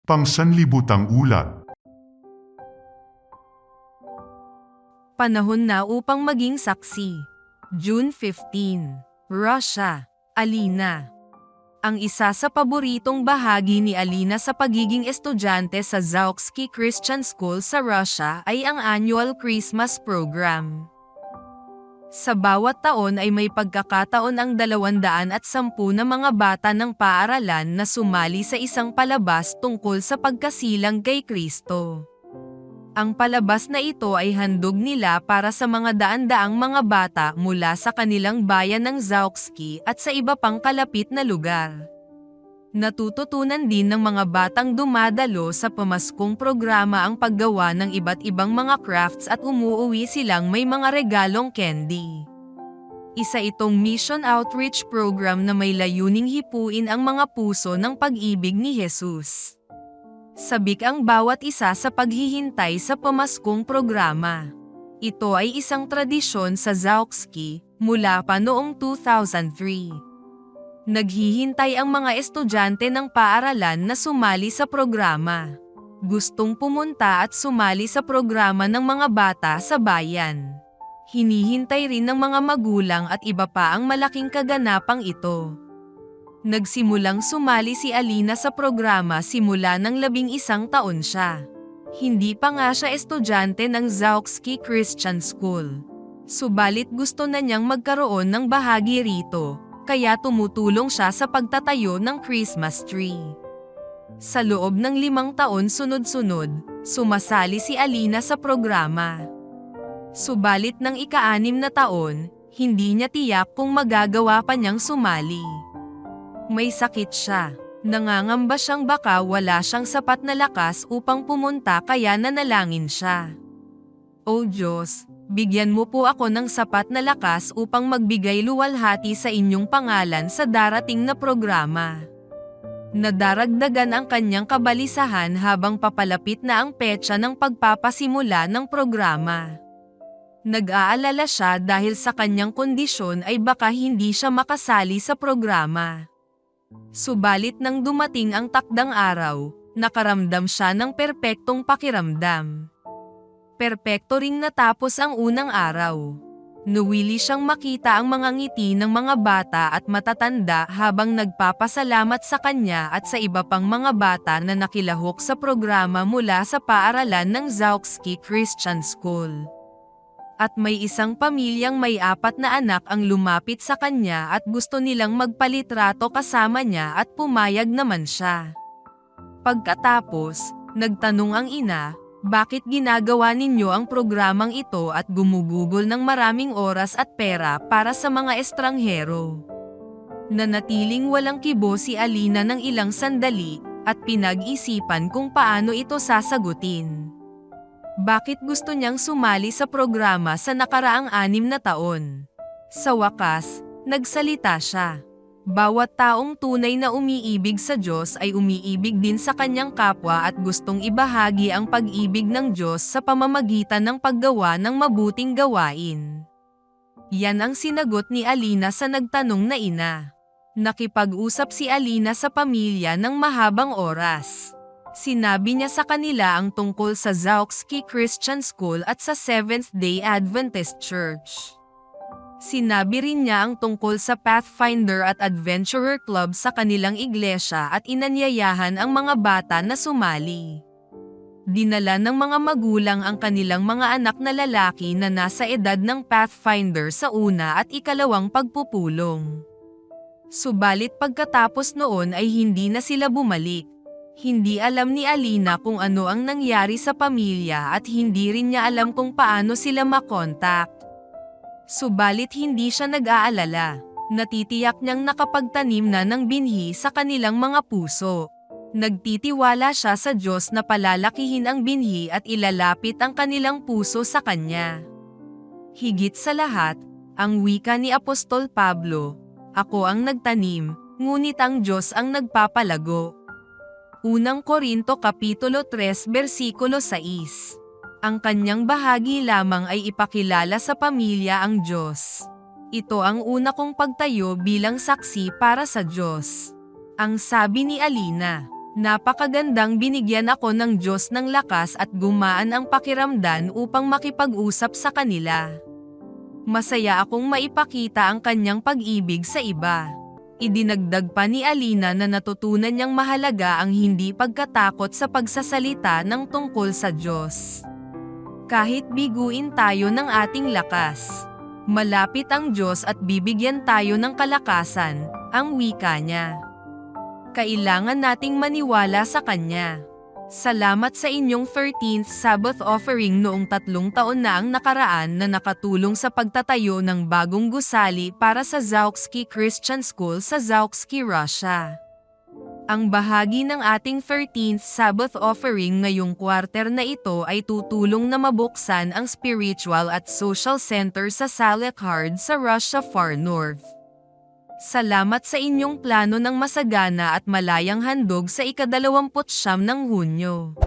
Pangsanlibutang ulat. Panahon na upang maging saksi. June 15. Russia. Alina. Ang isa sa paboritong bahagi ni Alina sa pagiging estudyante sa Zauksky Christian School sa Russia ay ang annual Christmas program. Sa bawat taon ay may pagkakataon ang 210 na mga bata ng paaralan na sumali sa isang palabas tungkol sa pagkasilang kay Kristo. Ang palabas na ito ay handog nila para sa mga daan-daang mga bata mula sa kanilang bayan ng Zauksky at sa iba pang kalapit na lugar. Natututunan din ng mga batang dumadalo sa pamaskong programa ang paggawa ng iba't ibang mga crafts at umuuwi silang may mga regalong candy. Isa itong mission outreach program na may layuning hipuin ang mga puso ng pag-ibig ni Jesus. Sabik ang bawat isa sa paghihintay sa pamaskong programa. Ito ay isang tradisyon sa Zauksky mula pa noong 2003. Naghihintay ang mga estudyante ng paaralan na sumali sa programa. Gustong pumunta at sumali sa programa ng mga bata sa bayan. Hinihintay rin ng mga magulang at iba pa ang malaking kaganapang ito. Nagsimulang sumali si Alina sa programa simula ng 11 taon siya. Hindi pa nga siya estudyante ng Zauksky Christian School. Subalit gusto na niyang magkaroon ng bahagi rito, kaya tumutulong siya sa pagtatayo ng Christmas tree. Sa loob ng 5 taon sunod-sunod, sumasali si Alina sa programa. Subalit ng ika-6 na taon, hindi niya tiyak kung magagawa pa niyang sumali. May sakit siya. Nangangamba siyang baka wala siyang sapat na lakas upang pumunta kaya nanalangin siya. O Diyos, bigyan mo po ako ng sapat na lakas upang magbigay luwalhati sa inyong pangalan sa darating na programa. Nadaragdagan ang kanyang kabalisahan habang papalapit na ang petsa ng pagpapasimula ng programa. Nag-aalala siya dahil sa kanyang kondisyon ay baka hindi siya makasali sa programa. Subalit nang dumating ang takdang araw, nakaramdam siya ng perpektong pakiramdam. Perpekto ring natapos ang unang araw. Nawili siyang makita ang mga ngiti ng mga bata at matatanda habang nagpapasalamat sa kanya at sa iba pang mga bata na nakilahok sa programa mula sa paaralan ng Zauksky Christian School. At may isang pamilyang may 4 na anak ang lumapit sa kanya at gusto nilang magpalitrato kasama niya at pumayag naman siya. Pagkatapos, nagtanong ang ina, bakit ginagawa ninyo ang programang ito at gumugugol ng maraming oras at pera para sa mga estranghero? Nanatiling walang kibo si Alina ng ilang sandali, at pinag-isipan kung paano ito sasagutin. Bakit gusto niyang sumali sa programa sa nakaraang 6 na taon? Sa wakas, nagsalita siya. Bawat taong tunay na umiibig sa Diyos ay umiibig din sa kanyang kapwa at gustong ibahagi ang pag-ibig ng Diyos sa pamamagitan ng paggawa ng mabuting gawain. Yan ang sinagot ni Alina sa nagtanong na ina. Nakipag-usap si Alina sa pamilya ng mahabang oras. Sinabi niya sa kanila ang tungkol sa Zauksky Christian School at sa Seventh-day Adventist Church. Sinabi rin niya ang tungkol sa Pathfinder at Adventurer Club sa kanilang iglesia at inanyayahan ang mga bata na sumali. Dinala ng mga magulang ang kanilang mga anak na lalaki na nasa edad ng Pathfinder sa una at ikalawang pagpupulong. Subalit pagkatapos noon ay hindi na sila bumalik. Hindi alam ni Alina kung ano ang nangyari sa pamilya at hindi rin niya alam kung paano sila makontak. Subalit hindi siya nag-aalala. Natitiyak niyang nakapagtanim na ng binhi sa kanilang mga puso. Nagtitiwala siya sa Diyos na palalakihin ang binhi at ilalapit ang kanilang puso sa Kanya. Higit sa lahat, ang wika ni Apostol Pablo, "Ako ang nagtanim, ngunit ang Diyos ang nagpapalago." Unang Korinto Kapitulo 3 Versikulo 6. Ang kanyang bahagi lamang ay ipakilala sa pamilya ang Diyos. Ito ang una kong pagtayo bilang saksi para sa Diyos. Ang sabi ni Alina, Napakagandang binigyan ako ng Diyos ng lakas at gumaan ang pakiramdam upang makipag-usap sa kanila. Masaya akong maipakita ang kanyang pag-ibig sa iba. Idinagdag pa ni Alina na natutunan niyang mahalaga ang hindi pagkatakot sa pagsasalita ng tungkol sa Diyos. Kahit biguin tayo ng ating lakas, malapit ang Diyos at bibigyan tayo ng kalakasan, ang wika niya. Kailangan nating maniwala sa Kanya. Salamat sa inyong 13th Sabbath offering noong 3 taon na ang nakaraan na nakatulong sa pagtatayo ng bagong gusali para sa Zauksky Christian School sa Zauksky, Russia. Ang bahagi ng ating 13th Sabbath offering ngayong quarter na ito ay tutulong na mabuksan ang spiritual at social center sa Salekhard sa Russia Far North. Salamat sa inyong plano ng masagana at malayang handog sa ika-29 ng Hunyo.